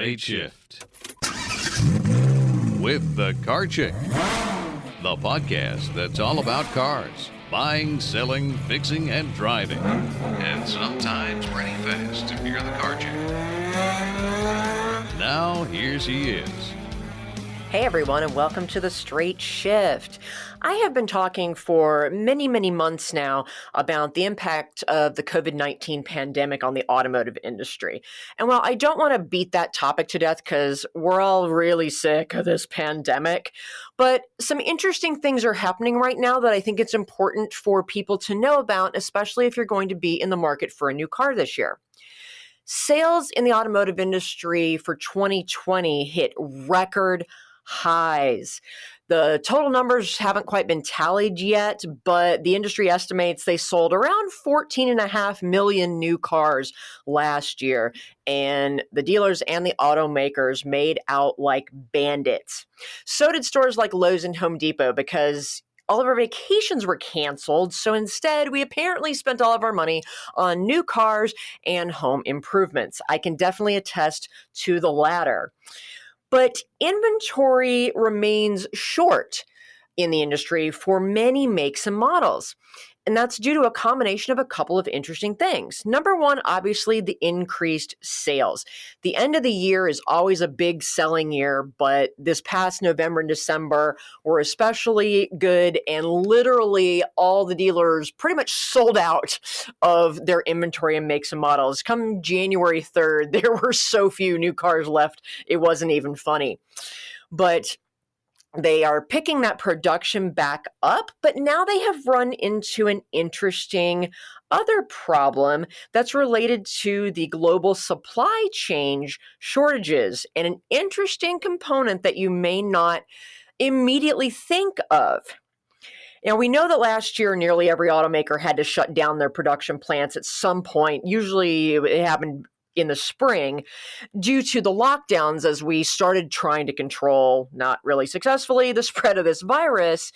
Straight Shift with the Car Chick, the podcast that's all about cars, buying, selling, fixing, and driving, and sometimes pretty fast if you're the Car Chick. Now, here she is. Hey everyone, and welcome to the Straight Shift. I have been talking for many months now about the impact of the COVID-19 pandemic on the automotive industry. And while I don't want to beat that topic to death because we're all really sick of this pandemic, but some interesting things are happening right now that I think it's important for people to know about, especially if you're going to be in the market for a new car this year. Sales in the automotive industry for 2020 hit record highs. The total numbers haven't quite been tallied yet, but the industry estimates they sold around 14.5 million new cars last year, and the dealers and the automakers made out like bandits. So did stores like Lowe's and Home Depot because all of our vacations were canceled, so instead we apparently spent all of our money on new cars and home improvements. I can definitely attest to the latter. But inventory remains short in the industry for many makes and models. And that's due to a combination of a couple of interesting things. Number one, obviously, the increased sales. The end of the year is always a big selling year, but this past November and December were especially good, and literally all the dealers pretty much sold out of their inventory and makes and models. Come January 3rd, there were so few new cars left, it wasn't even funny. But they are picking that production back up, but now they have run into an interesting other problem that's related to the global supply chain shortages, and an interesting component that you may not immediately think of. Now, we know that last year, nearly every automaker had to shut down their production plants at some point. Usually it happened in the spring due to the lockdowns as we started trying to control, not really successfully, the spread of this virus.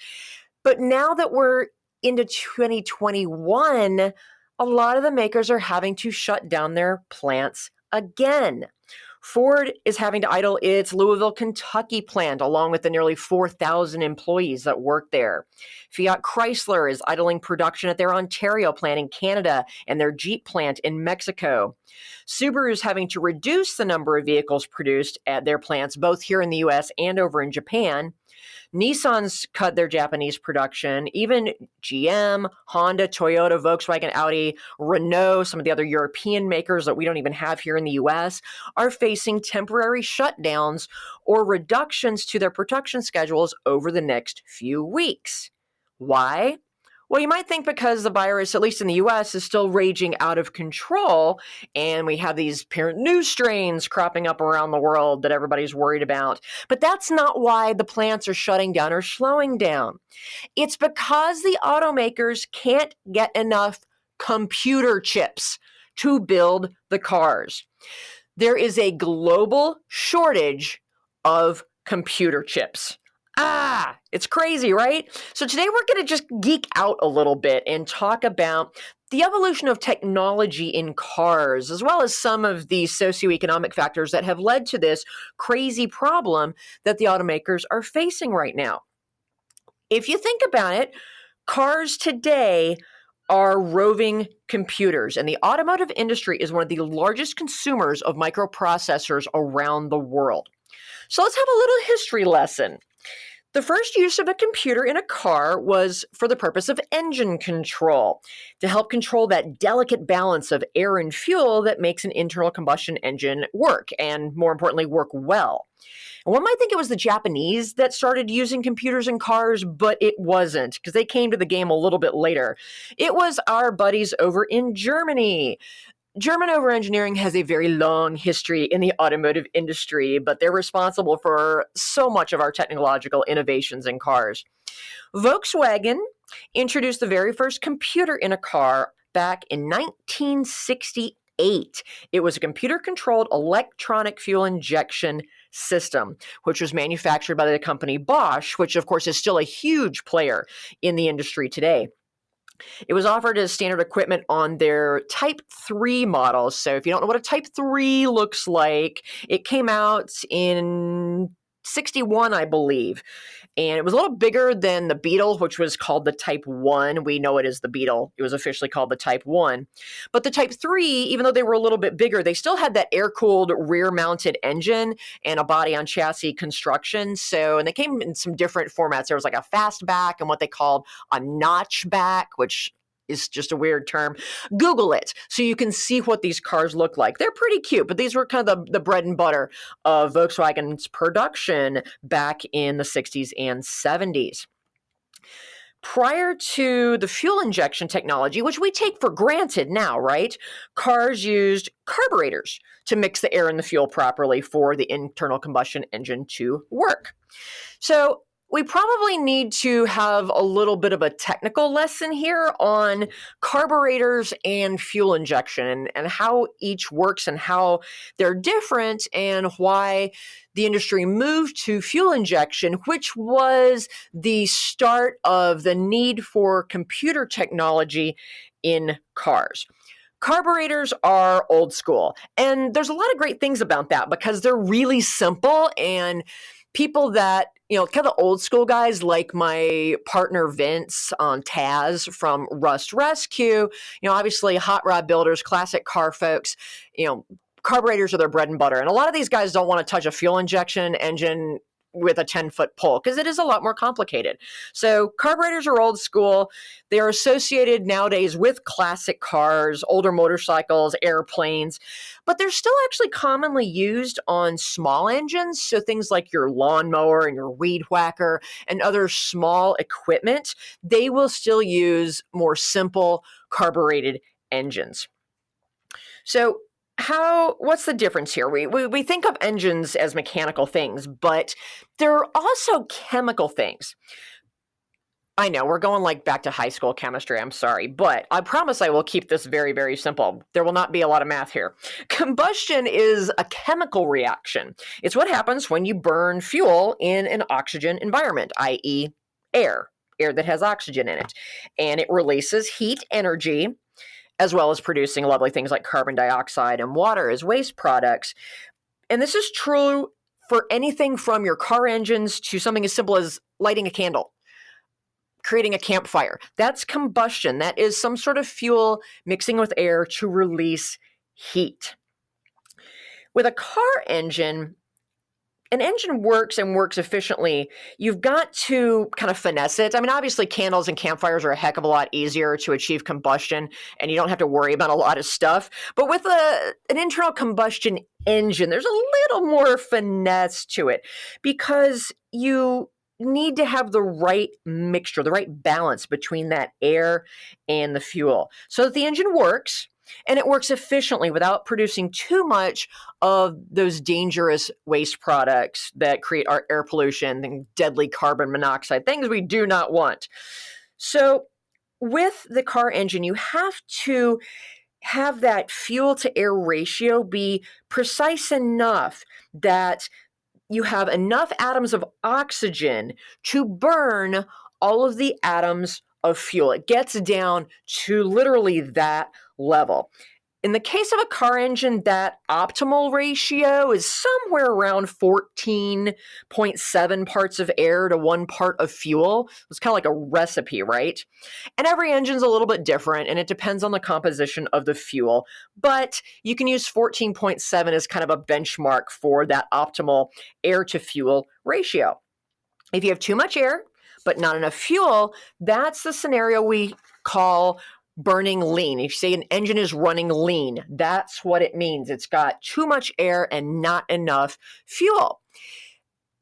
But now that we're into 2021, a lot of the makers are having to shut down their plants again. Ford is having to idle its Louisville, Kentucky plant, along with the nearly 4,000 employees that work there. Fiat Chrysler is idling production at their Ontario plant in Canada and their Jeep plant in Mexico. Subaru is having to reduce the number of vehicles produced at their plants, both here in the US and over in Japan. Nissan's cut their Japanese production. Even GM, Honda, Toyota, Volkswagen, Audi, Renault, some of the other European makers that we don't even have here in the US are facing temporary shutdowns or reductions to their production schedules over the next few weeks. Why? Well, you might think because the virus, at least in the US, is still raging out of control, and we have these apparent new strains cropping up around the world that everybody's worried about. But that's not why the plants are shutting down or slowing down. It's because the automakers can't get enough computer chips to build the cars. There is a global shortage of computer chips. It's crazy, right? So today we're going to just geek out a little bit and talk about the evolution of technology in cars, as well as some of the socioeconomic factors that have led to this crazy problem that the automakers are facing right now. If you think about it, cars today are roving computers, and the automotive industry is one of the largest consumers of microprocessors around the world. So let's have a little history lesson. The first use of a computer in a car was for the purpose of engine control, to help control that delicate balance of air and fuel that makes an internal combustion engine work, and more importantly, work well. And one might think it was the Japanese that started using computers in cars, but it wasn't, because they came to the game a little bit later. It was our buddies over in Germany. German over-engineering has a very long history in the automotive industry, but they're responsible for so much of our technological innovations in cars. Volkswagen introduced the very first computer in a car back in 1968. It was a computer-controlled electronic fuel injection system, which was manufactured by the company Bosch, which of course is still a huge player in the industry today. It was offered as standard equipment on their Type 3 models. So if you don't know what a Type 3 looks like, it came out in 61, I believe. And it was a little bigger than the Beetle, which was called the Type 1. We know it as the Beetle. It was officially called the Type 1. But the Type 3, even though they were a little bit bigger, they still had that air-cooled rear-mounted engine and a body-on-chassis construction. So, and they came in some different formats. There was like a fastback and what they called a notchback, which is just a weird term. Google it so you can see what these cars look like. They're pretty cute, but these were kind of the bread and butter of Volkswagen's production back in the 60s and 70s. Prior to the fuel injection technology, which we take for granted now, right? Cars used carburetors to mix the air and the fuel properly for the internal combustion engine to work. So we probably need to have a little bit of a technical lesson here on carburetors and fuel injection and how each works and how they're different and why the industry moved to fuel injection, which was the start of the need for computer technology in cars. Carburetors are old school, and there's a lot of great things about that because they're really simple, and people that, kind of old school guys like my partner Vince on Taz from Rust Rescue, obviously hot rod builders, classic car folks, carburetors are their bread and butter. And a lot of these guys don't want to touch a fuel injection engine with a 10-foot pole because it is a lot more complicated. So carburetors are old school. They are associated nowadays with classic cars, older motorcycles, airplanes, but they're still actually commonly used on small engines. So things like your lawnmower and your weed whacker and other small equipment, they will still use more simple carbureted engines. So what's the difference here? We think of engines as mechanical things, but they're also chemical things. I know we're going back to high school chemistry. I'm sorry, but I promise I will keep this very, very simple. There will not be a lot of math here. Combustion is a chemical reaction. It's what happens when you burn fuel in an oxygen environment, i.e. air that has oxygen in it, and it releases heat energy, as well as producing lovely things like carbon dioxide and water as waste products. And this is true for anything from your car engines to something as simple as lighting a candle, creating a campfire. That's combustion. That is some sort of fuel mixing with air to release heat. With a car engine, an engine works and works efficiently. You've got to kind of finesse it. I mean, obviously, candles and campfires are a heck of a lot easier to achieve combustion, and you don't have to worry about a lot of stuff. But with an internal combustion engine, there's a little more finesse to it because you need to have the right mixture, the right balance between that air and the fuel so that the engine works. And it works efficiently without producing too much of those dangerous waste products that create our air pollution and deadly carbon monoxide, things we do not want. So with the car engine, you have to have that fuel to air ratio be precise enough that you have enough atoms of oxygen to burn all of the atoms of fuel. It gets down to literally that level. In the case of a car engine, that optimal ratio is somewhere around 14.7 parts of air to 1 part of fuel. It's kind of like a recipe, right? And every engine's a little bit different, and it depends on the composition of the fuel. But you can use 14.7 as kind of a benchmark for that optimal air to fuel ratio. If you have too much air, but not enough fuel, that's the scenario we call burning lean. If you say an engine is running lean, that's what it means. It's got too much air and not enough fuel.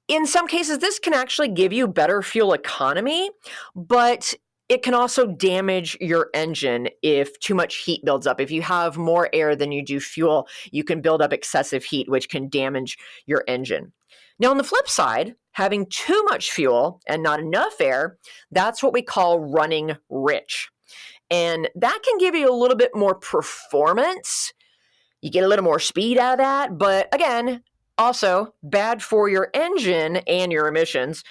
In some cases, this can actually give you better fuel economy, but it can also damage your engine if too much heat builds up. If you have more air than you do fuel, you can build up excessive heat, which can damage your engine. Now, on the flip side, having too much fuel and not enough air, that's what we call running rich. And that can give you a little bit more performance. You get a little more speed out of that, but again, also bad for your engine and your emissions.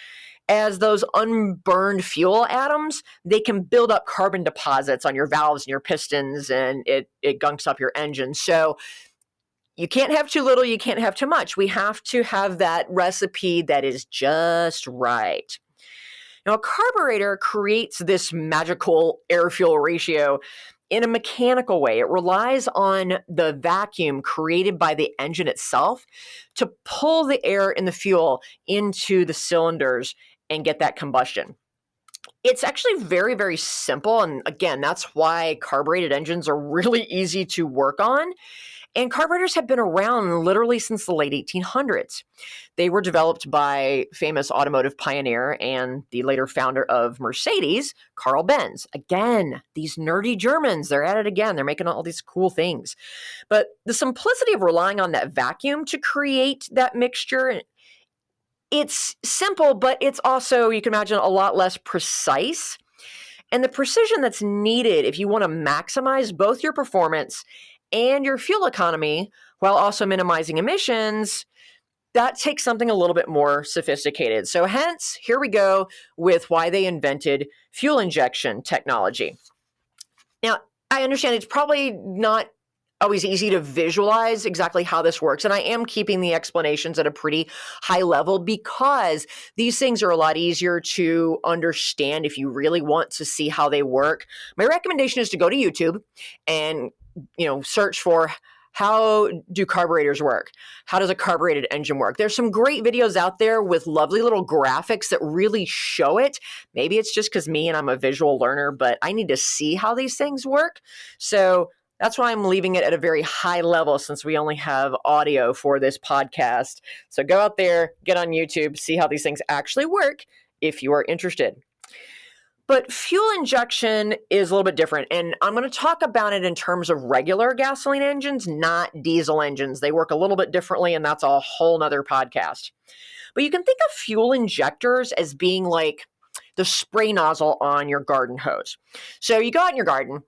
as those unburned fuel atoms, they can build up carbon deposits on your valves and your pistons, and it gunks up your engine. So you can't have too little, you can't have too much. We have to have that recipe that is just right. Now, a carburetor creates this magical air-fuel ratio in a mechanical way. It relies on the vacuum created by the engine itself to pull the air and the fuel into the cylinders and get that combustion. It's actually very, very simple. And again, that's why carbureted engines are really easy to work on. And carburetors have been around literally since the late 1800s. They were developed by famous automotive pioneer and the later founder of Mercedes, Carl Benz. Again, these nerdy Germans, they're at it again. They're making all these cool things. But the simplicity of relying on that vacuum to create that mixture, it's simple, but it's also, you can imagine, a lot less precise. And the precision that's needed if you want to maximize both your performance and your fuel economy while also minimizing emissions, that takes something a little bit more sophisticated. So hence, here we go with why they invented fuel injection technology. Now, I understand it's probably not always easy to visualize exactly how this works. And I am keeping the explanations at a pretty high level because these things are a lot easier to understand if you really want to see how they work. My recommendation is to go to YouTube and search for how do carburetors work? How does a carbureted engine work? There's some great videos out there with lovely little graphics that really show it. Maybe it's just because I'm a visual learner, but I need to see how these things work. So that's why I'm leaving it at a very high level since we only have audio for this podcast. So go out there, get on YouTube, see how these things actually work if you are interested. But fuel injection is a little bit different, and I'm going to talk about it in terms of regular gasoline engines, not diesel engines. They work a little bit differently, and that's a whole nother podcast. But you can think of fuel injectors as being like the spray nozzle on your garden hose. So you go out in your garden,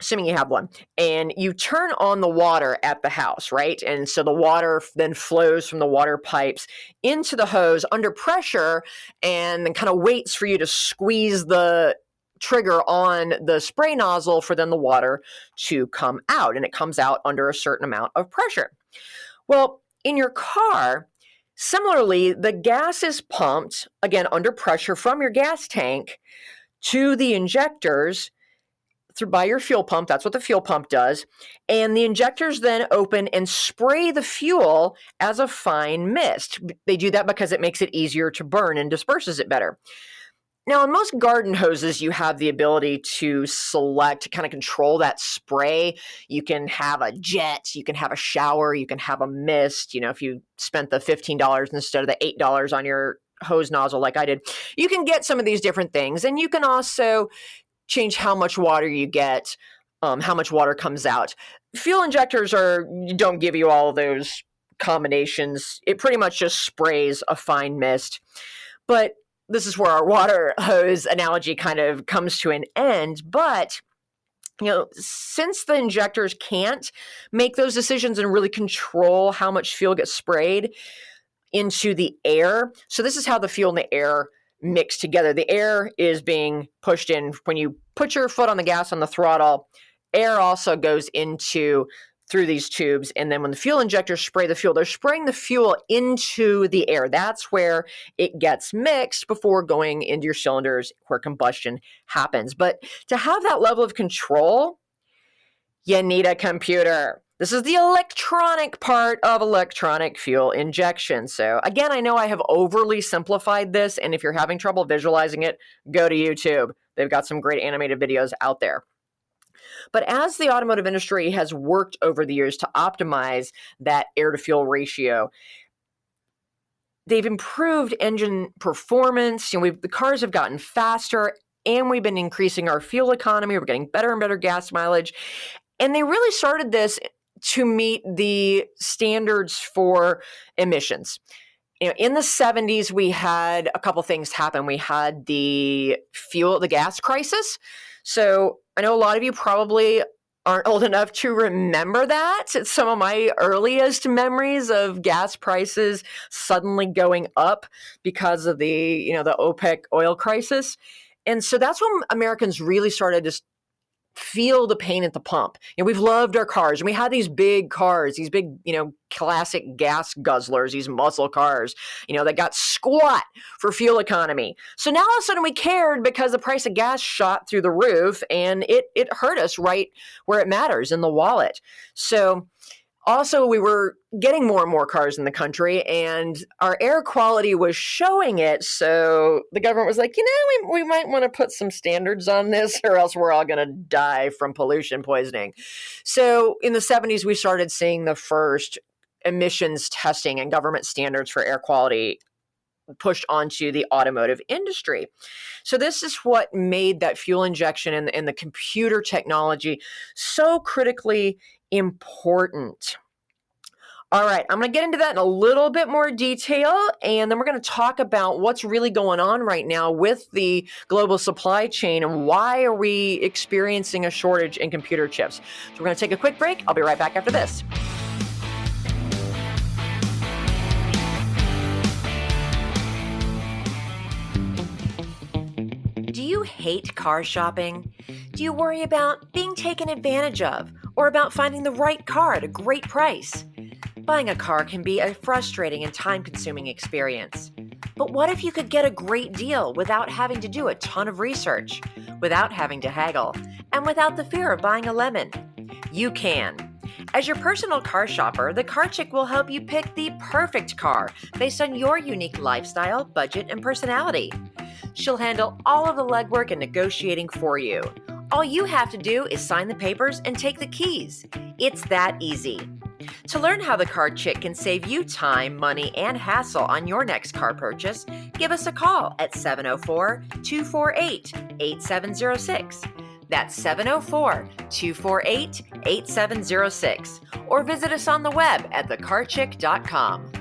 assuming you have one, and you turn on the water at the house, right? And so the water then flows from the water pipes into the hose under pressure and then kind of waits for you to squeeze the trigger on the spray nozzle for then the water to come out. And it comes out under a certain amount of pressure. Well, in your car, similarly, the gas is pumped, again, under pressure from your gas tank to the injectors by your fuel pump. That's what the fuel pump does. And the injectors then open and spray the fuel as a fine mist. They do that because it makes it easier to burn and disperses it better. Now, in most garden hoses, you have the ability to select, to kind of control that spray. You can have a jet, you can have a shower, you can have a mist. If you spent the $15 instead of the $8 on your hose nozzle like I did, you can get some of these different things. And you can also change how much water you get, how much water comes out. Fuel injectors don't give you all of those combinations. It pretty much just sprays a fine mist. But this is where our water hose analogy kind of comes to an end. But since the injectors can't make those decisions and really control how much fuel gets sprayed into the air, so this is how the fuel and the air mixed together. The air is being pushed in. When you put your foot on the gas on the throttle, air also goes through these tubes. And then when the fuel injectors spray the fuel, they're spraying the fuel into the air. That's where it gets mixed before going into your cylinders where combustion happens. But to have that level of control, you need a computer. This is the electronic part of electronic fuel injection. So again, I know I have overly simplified this, and if you're having trouble visualizing it, go to YouTube. They've got some great animated videos out there. But as the automotive industry has worked over the years to optimize that air-to-fuel ratio, they've improved engine performance. The cars have gotten faster, and we've been increasing our fuel economy. We're getting better and better gas mileage. And they really started this to meet the standards for emissions. In the 70s, we had a couple things happen. We had the gas crisis. So I know a lot of you probably aren't old enough to remember that. It's some of my earliest memories of gas prices suddenly going up because of the OPEC oil crisis. And so that's when Americans really started to feel the pain at the pump. We've loved our cars, and we had these big cars, these big, classic gas guzzlers, these muscle cars, that got squat for fuel economy. So now all of a sudden we cared because the price of gas shot through the roof, and it hurt us right where it matters, in the wallet. So also, we were getting more and more cars in the country, and our air quality was showing it. So the government was like, we might want to put some standards on this, or else we're all going to die from pollution poisoning. So in the 70s, we started seeing the first emissions testing and government standards for air quality pushed onto the automotive industry. So this is what made that fuel injection and the computer technology so critically important. All right, I'm going to get into that in a little bit more detail, and then we're going to talk about what's really going on right now with the global supply chain and why are we experiencing a shortage in computer chips. So we're going to take a quick break. I'll be right back after this. Do you hate car shopping? Do you worry about being taken advantage of or about finding the right car at a great price? Buying a car can be a frustrating and time-consuming experience. But what if you could get a great deal without having to do a ton of research, without having to haggle, and without the fear of buying a lemon? You can. As your personal car shopper, the Car Chick will help you pick the perfect car based on your unique lifestyle, budget, and personality. She'll handle all of the legwork and negotiating for you. All you have to do is sign the papers and take the keys. It's that easy. To learn how the Car Chick can save you time, money, and hassle on your next car purchase, give us a call at 704-248-8706. That's 704-248-8706. Or visit us on the web at thecarchick.com.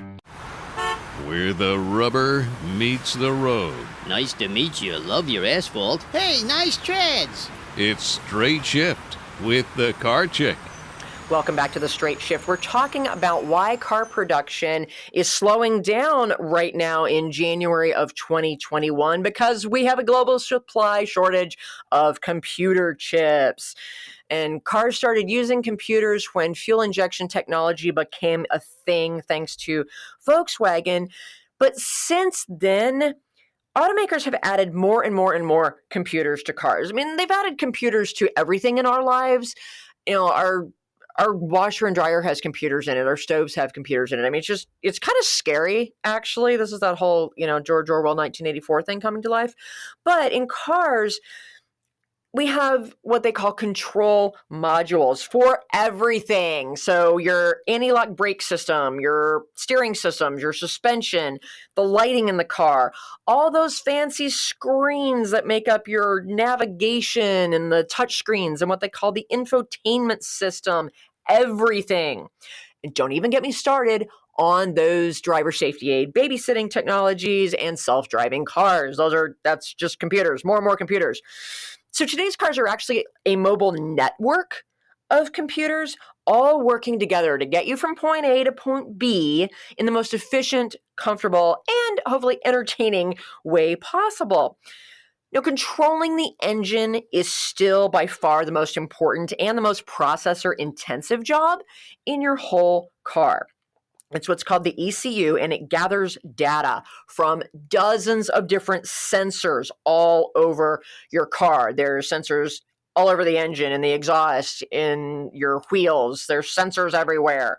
Where the rubber meets the road. Nice to meet you. Love your asphalt. Hey, nice treads. It's Straight Shift with the Car Chick. Welcome back to the Straight Shift. We're talking about why car production is slowing down right now in January of 2021 because we have a global supply shortage of computer chips. And cars started using computers when fuel injection technology became a thing thanks to Volkswagen. But since then, automakers have added more and more and more computers to cars. I mean, they've added computers to everything in our lives. Our washer and dryer has computers in it. Our stoves have computers in it. I mean, it's kind of scary, actually. This is that whole, George Orwell 1984 thing coming to life. But in cars, we have what they call control modules for everything. So your anti-lock brake system, your steering systems, your suspension, the lighting in the car, all those fancy screens that make up your navigation and the touch screens and what they call the infotainment system, everything. And don't even get me started on those driver safety aid babysitting technologies and self-driving cars. That's just computers, more and more computers. So today's cars are actually a mobile network of computers all working together to get you from point A to point B in the most efficient, comfortable, and hopefully entertaining way possible. Now, controlling the engine is still by far the most important and the most processor-intensive job in your whole car. It's what's called the ECU, and it gathers data from dozens of different sensors all over your car. There's sensors all over the engine, in the exhaust, in your wheels. There's sensors everywhere.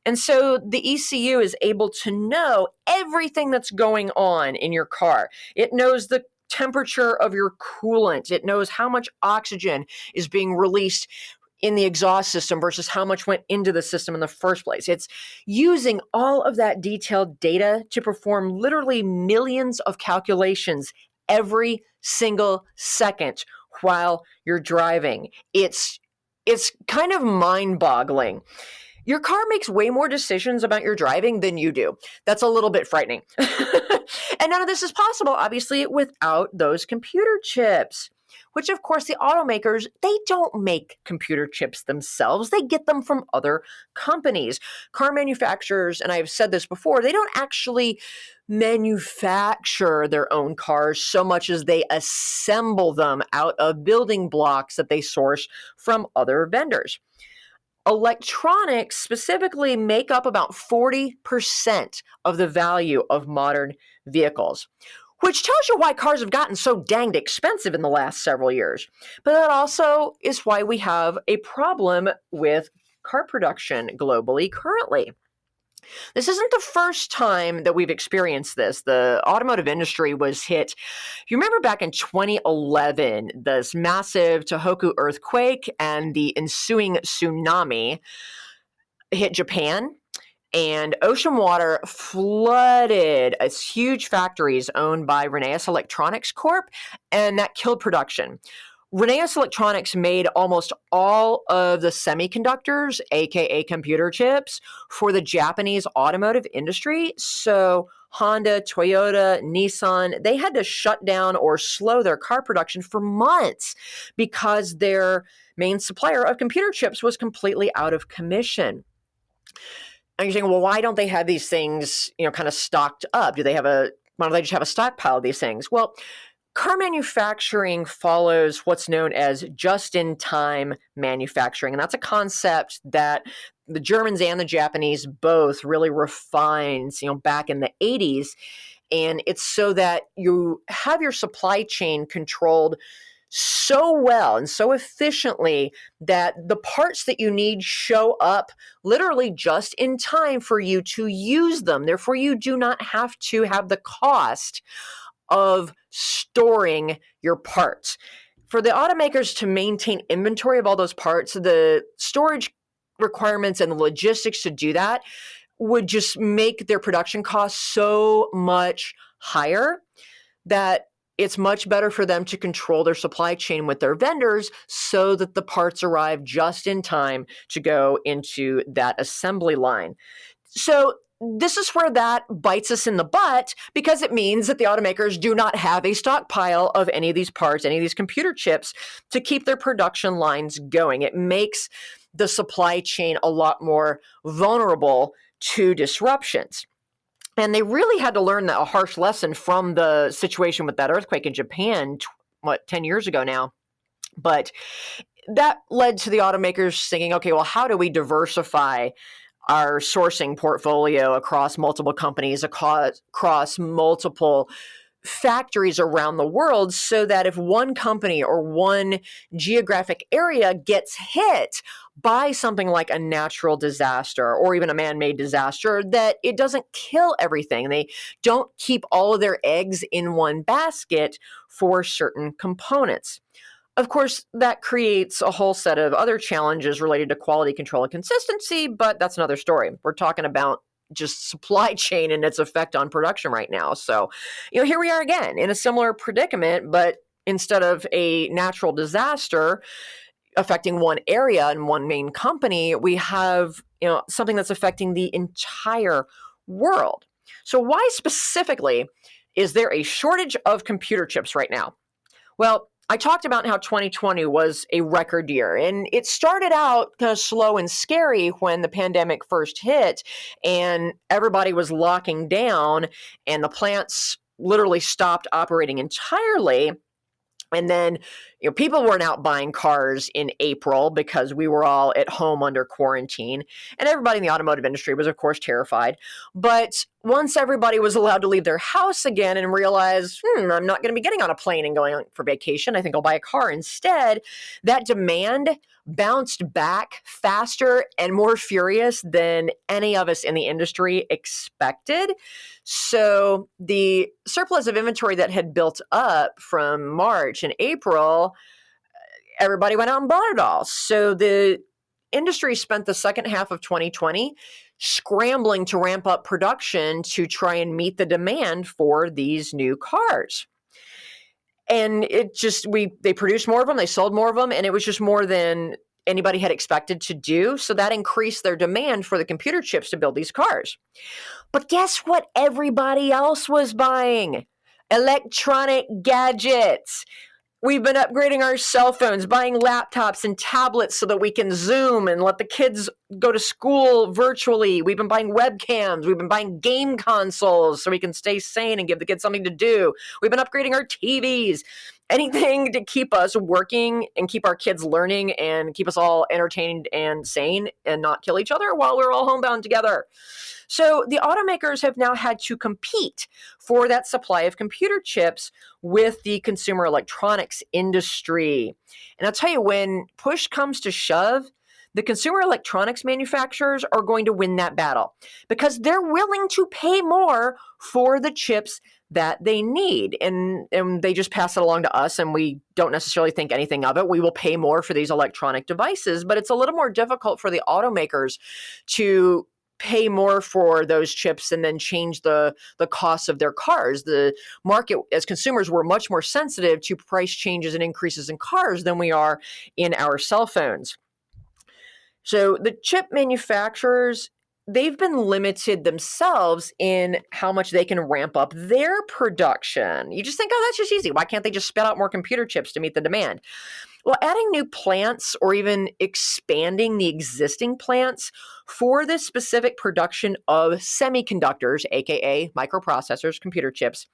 And so the ECU is able to know everything that's going on in your car. It knows the temperature of your coolant. It knows how much oxygen is being released in the exhaust system versus how much went into the system in the first place. It's using all of that detailed data to perform literally millions of calculations every single second while you're driving. It's kind of mind-boggling. Your car makes way more decisions about your driving than you do. That's a little bit frightening. And none of this is possible, obviously, without those computer chips. which of course the automakers, they don't make computer chips themselves. They get them from other companies. Car manufacturers, and I've said this before, they don't actually manufacture their own cars so much as they assemble them out of building blocks that they source from other vendors. Electronics specifically make up about 40% of the value of modern vehicles, which tells you why cars have gotten so danged expensive in the last several years. But that also is why we have a problem with car production globally currently. This isn't the first time that we've experienced this. The automotive industry was hit. You remember back in 2011, this massive Tohoku earthquake and the ensuing tsunami hit Japan, and ocean water flooded huge factories owned by Renesas Electronics Corp., and that killed production. Renesas Electronics made almost all of the semiconductors, aka computer chips, for the Japanese automotive industry. So Honda, Toyota, Nissan, they had to shut down or slow their car production for months because their main supplier of computer chips was completely out of commission. And you're saying, well, why don't they have these things, kind of stocked up? Why don't they just have a stockpile of these things? Well, car manufacturing follows what's known as just-in-time manufacturing, and that's a concept that the Germans and the Japanese both really refined, back in the 80s, and it's so that you have your supply chain controlled so well and so efficiently that the parts that you need show up literally just in time for you to use them. Therefore, you do not have to have the cost of storing your parts. For the automakers to maintain inventory of all those parts, the storage requirements and the logistics to do that would just make their production costs so much higher that it's much better for them to control their supply chain with their vendors so that the parts arrive just in time to go into that assembly line. So this is where that bites us in the butt, because it means that the automakers do not have a stockpile of any of these parts, any of these computer chips to keep their production lines going. It makes the supply chain a lot more vulnerable to disruptions. And they really had to learn a harsh lesson from the situation with that earthquake in Japan, 10 years ago now. But that led to the automakers thinking, okay, well, how do we diversify our sourcing portfolio across multiple companies, across multiple factories around the world, so that if one company or one geographic area gets hit by something like a natural disaster or even a man-made disaster, that it doesn't kill everything. They don't keep all of their eggs in one basket for certain components. Of course, that creates a whole set of other challenges related to quality control and consistency, but that's another story. We're talking about just supply chain and its effect on production right now. So, here we are again in a similar predicament, but instead of a natural disaster affecting one area and one main company, we have, something that's affecting the entire world. So why specifically is there a shortage of computer chips right now? Well, I talked about how 2020 was a record year, and it started out kind of slow and scary when the pandemic first hit and everybody was locking down and the plants literally stopped operating entirely. And then, people weren't out buying cars in April because we were all at home under quarantine. And everybody in the automotive industry was, of course, terrified. But once everybody was allowed to leave their house again and realized, I'm not going to be getting on a plane and going for vacation, I think I'll buy a car instead, that demand bounced back faster and more furious than any of us in the industry expected. So the surplus of inventory that had built up from March and April, everybody went out and bought it all. So the industry spent the second half of 2020 scrambling to ramp up production to try and meet the demand for these new cars. And they produced more of them, they sold more of them, and it was just more than anybody had expected to do. So that increased their demand for the computer chips to build these cars. But guess what everybody else was buying? Electronic gadgets. We've been upgrading our cell phones, buying laptops and tablets so that we can Zoom and let the kids go to school virtually. We've been buying webcams. We've been buying game consoles so we can stay sane and give the kids something to do. We've been upgrading our TVs. Anything to keep us working and keep our kids learning and keep us all entertained and sane and not kill each other while we're all homebound together. So the automakers have now had to compete for that supply of computer chips with the consumer electronics industry. And I'll tell you, when push comes to shove, the consumer electronics manufacturers are going to win that battle because they're willing to pay more for the chips that they need. And they just pass it along to us, and we don't necessarily think anything of it. We will pay more for these electronic devices, but it's a little more difficult for the automakers to pay more for those chips and then change the cost of their cars. The market, as consumers, we're much more sensitive to price changes and increases in cars than we are in our cell phones. So the chip manufacturers, they've been limited themselves in how much they can ramp up their production. You just think, oh, that's just easy. Why can't they just spit out more computer chips to meet the demand? Well, adding new plants or even expanding the existing plants for this specific production of semiconductors, aka microprocessors, computer chips,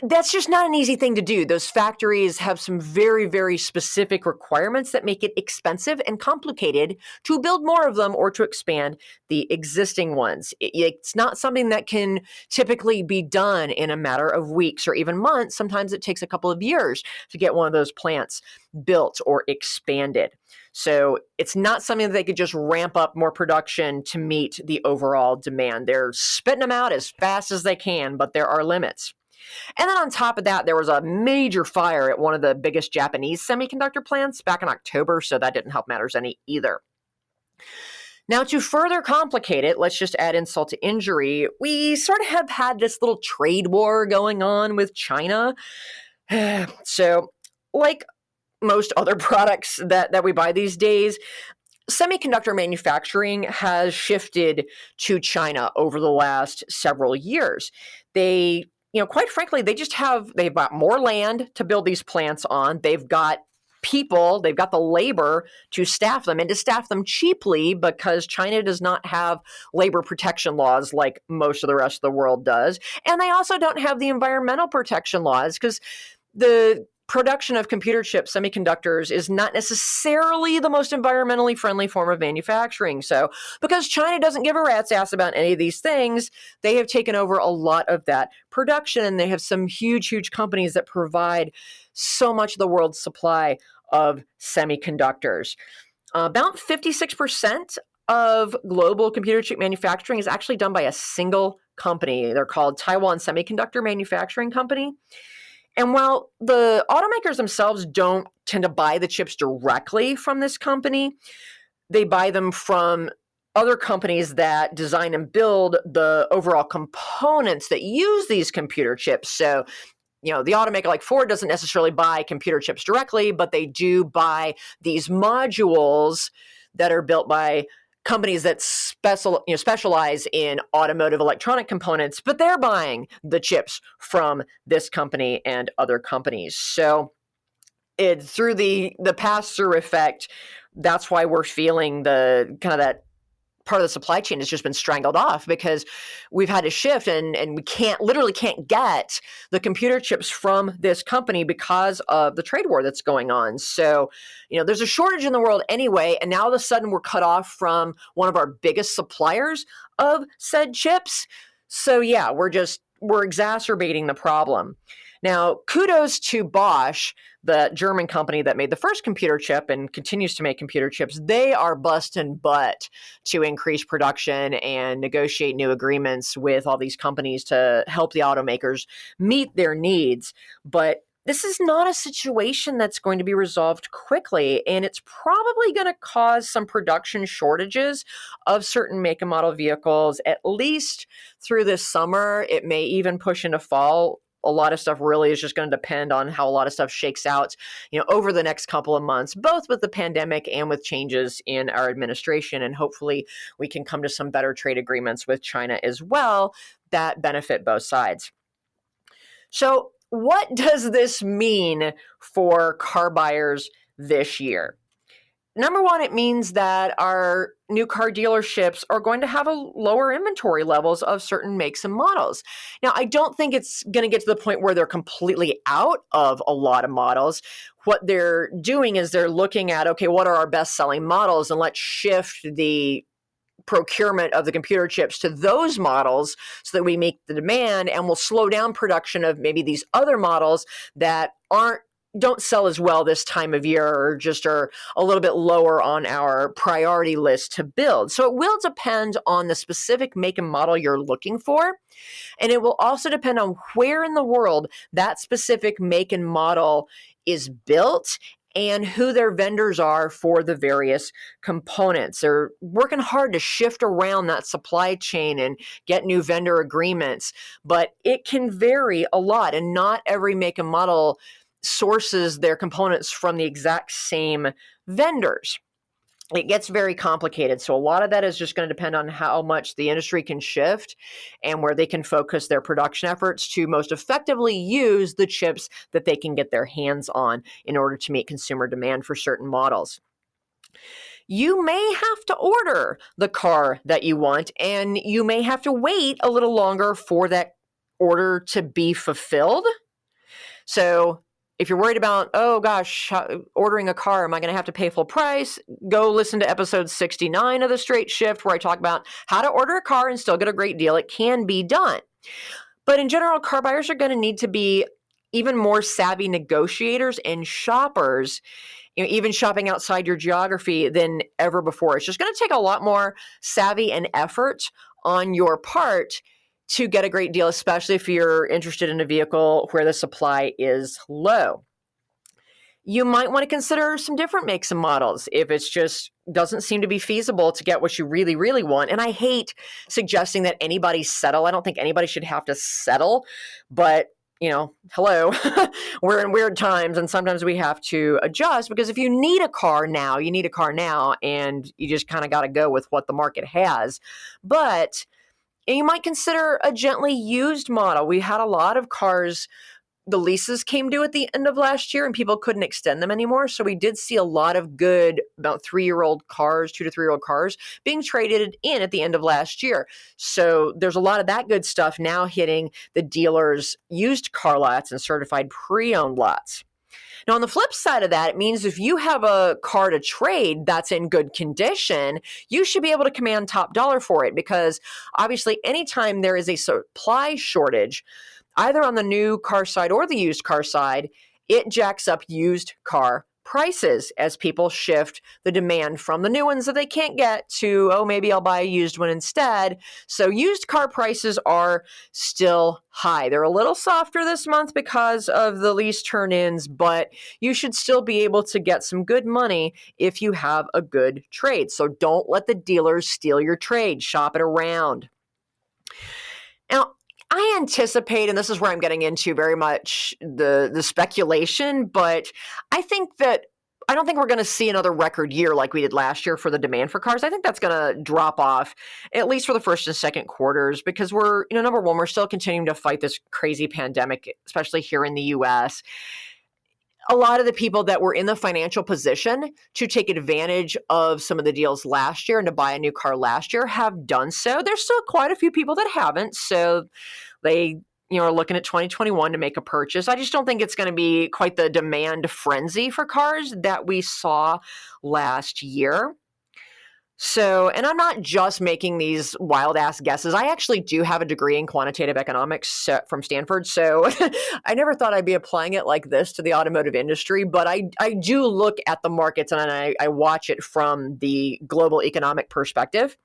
that's just not an easy thing to do. Those factories have some very, very specific requirements that make it expensive and complicated to build more of them or to expand the existing ones. It's not something that can typically be done in a matter of weeks or even months. Sometimes it takes a couple of years to get one of those plants built or expanded. So it's not something that they could just ramp up more production to meet the overall demand. They're spitting them out as fast as they can, but there are limits. And then on top of that, there was a major fire at one of the biggest Japanese semiconductor plants back in October, so that didn't help matters any either. Now, to further complicate it, let's just add insult to injury. We sort of have had this little trade war going on with China. So, like most other products that we buy these days, semiconductor manufacturing has shifted to China over the last several years. They, quite frankly, they've got more land to build these plants on. They've got people, they've got the labor to staff them and to staff them cheaply because China does not have labor protection laws like most of the rest of the world does. And they also don't have the environmental protection laws because the production of computer chips, semiconductors, is not necessarily the most environmentally friendly form of manufacturing. So because China doesn't give a rat's ass about any of these things, they have taken over a lot of that production, and they have some huge, huge companies that provide so much of the world's supply of semiconductors. About 56% of global computer chip manufacturing is actually done by a single company. They're called Taiwan Semiconductor Manufacturing Company. And while the automakers themselves don't tend to buy the chips directly from this company, they buy them from other companies that design and build the overall components that use these computer chips. So, the automaker like Ford doesn't necessarily buy computer chips directly, but they do buy these modules that are built by companies that specialize in automotive electronic components, but they're buying the chips from this company and other companies. So through the pass-through effect, that's why we're feeling the kind of that part of the supply chain has just been strangled off because we've had to shift and we literally can't get the computer chips from this company because of the trade war that's going on. So, there's a shortage in the world anyway, and now all of a sudden we're cut off from one of our biggest suppliers of said chips. So yeah, we're exacerbating the problem. Now, kudos to Bosch, the German company that made the first computer chip and continues to make computer chips. They are busting butt to increase production and negotiate new agreements with all these companies to help the automakers meet their needs. But this is not a situation that's going to be resolved quickly, and it's probably going to cause some production shortages of certain make and model vehicles, at least through this summer. It may even push into fall. A lot of stuff really is just going to depend on how a lot of stuff shakes out, over the next couple of months, both with the pandemic and with changes in our administration. And hopefully we can come to some better trade agreements with China as well that benefit both sides. So what does this mean for car buyers this year? Number one, it means that our new car dealerships are going to have a lower inventory levels of certain makes and models. Now, I don't think it's going to get to the point where they're completely out of a lot of models. What they're doing is they're looking at, okay, what are our best-selling models, and let's shift the procurement of the computer chips to those models so that we make the demand, and we'll slow down production of maybe these other models that don't sell as well this time of year, or just are a little bit lower on our priority list to build. So it will depend on the specific make and model you're looking for. And it will also depend on where in the world that specific make and model is built and who their vendors are for the various components. They're working hard to shift around that supply chain and get new vendor agreements, but it can vary a lot, and not every make and model sources their components from the exact same vendors. It gets very complicated. So a lot of that is just going to depend on how much the industry can shift and where they can focus their production efforts to most effectively use the chips that they can get their hands on in order to meet consumer demand for certain models. You may have to order the car that you want, and you may have to wait a little longer for that order to be fulfilled. So if you're worried about, oh gosh, ordering a car, am I going to have to pay full price? Go listen to episode 69 of The Straight Shift, where I talk about how to order a car and still get a great deal. It can be done. But in general, car buyers are going to need to be even more savvy negotiators and shoppers, even shopping outside your geography than ever before. It's just going to take a lot more savvy and effort on your part to get a great deal, especially if you're interested in a vehicle where the supply is low. You might want to consider some different makes and models if it's just doesn't seem to be feasible to get what you really, really want. And I hate suggesting that anybody settle. I don't think anybody should have to settle, but hello, we're in weird times, and sometimes we have to adjust, because if you need a car now, you need a car now, and you just kind of got to go with what the market has. But you might consider a gently used model. We had a lot of cars, the leases came due at the end of last year and people couldn't extend them anymore. So we did see a lot of good, about 3-year-old cars, 2 to 3-year-old cars being traded in at the end of last year. So there's a lot of that good stuff now hitting the dealers' used car lots and certified pre-owned lots. Now, on the flip side of that, it means if you have a car to trade that's in good condition, you should be able to command top dollar for it, because obviously anytime there is a supply shortage, either on the new car side or the used car side, it jacks up used car prices as people shift the demand from the new ones that they can't get to, oh, maybe I'll buy a used one instead. So used car prices are still high. They're a little softer this month because of the lease turn-ins, but you should still be able to get some good money if you have a good trade. So don't let the dealers steal your trade. Shop it around. Now, I anticipate, and this is where I'm getting into very much the speculation, but I don't think we're going to see another record year like we did last year for the demand for cars. I think that's going to drop off, at least for the first and second quarters, because we're, number one, we're still continuing to fight this crazy pandemic, especially here in the U.S. A lot of the people that were in the financial position to take advantage of some of the deals last year and to buy a new car last year have done so. There's still quite a few people that haven't, so they are looking at 2021 to make a purchase. I just don't think it's going to be quite the demand frenzy for cars that we saw last year. So, and I'm not just making these wild ass guesses. I actually do have a degree in quantitative economics from Stanford. So I never thought I'd be applying it like this to the automotive industry, but I do look at the markets and I watch it from the global economic perspective.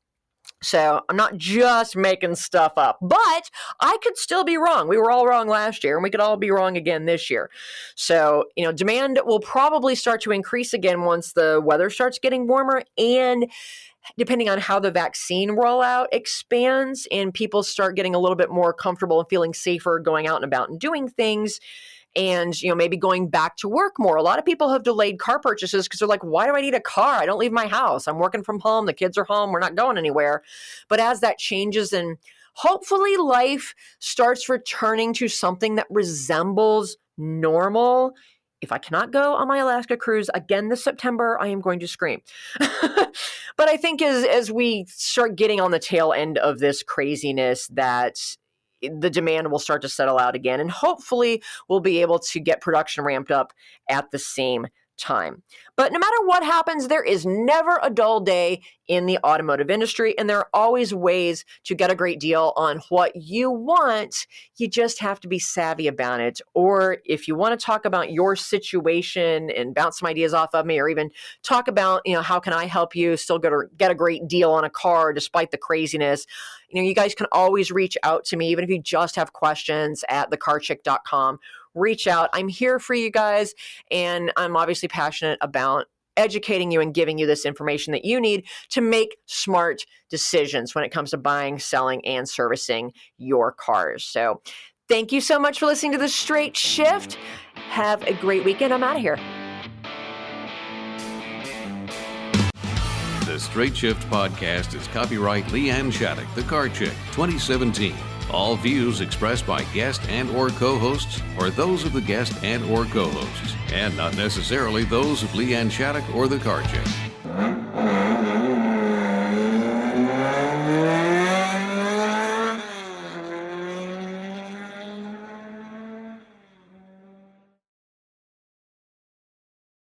So I'm not just making stuff up, but I could still be wrong. We were all wrong last year, and we could all be wrong again this year. So, demand will probably start to increase again once the weather starts getting warmer, and depending on how the vaccine rollout expands and people start getting a little bit more comfortable and feeling safer going out and about and doing things. And, maybe going back to work more. A lot of people have delayed car purchases because they're like, why do I need a car? I don't leave my house. I'm working from home. The kids are home. We're not going anywhere. But as that changes and hopefully life starts returning to something that resembles normal. If I cannot go on my Alaska cruise again this September, I am going to scream. But I think as we start getting on the tail end of this craziness, that the demand will start to settle out again, and hopefully we'll be able to get production ramped up at the same time. But no matter what happens, there is never a dull day in the automotive industry, and there are always ways to get a great deal on what you want. You just have to be savvy about it. Or if you want to talk about your situation and bounce some ideas off of me, or even talk about, how can I help you still get a great deal on a car despite the craziness, you guys can always reach out to me, even if you just have questions, at thecarchick.com. Reach out. I'm here for you guys, and I'm obviously passionate about educating you and giving you this information that you need to make smart decisions when it comes to buying, selling, and servicing your cars. So thank you so much for listening to The Straight Shift. Have a great weekend. I'm out of here. The Straight Shift podcast is copyright Leanne Shattuck, The Car Chick, 2017. All views expressed by guest and or co-hosts are those of the guest and or co-hosts, and not necessarily those of Leanne Shattuck or The Car Chick.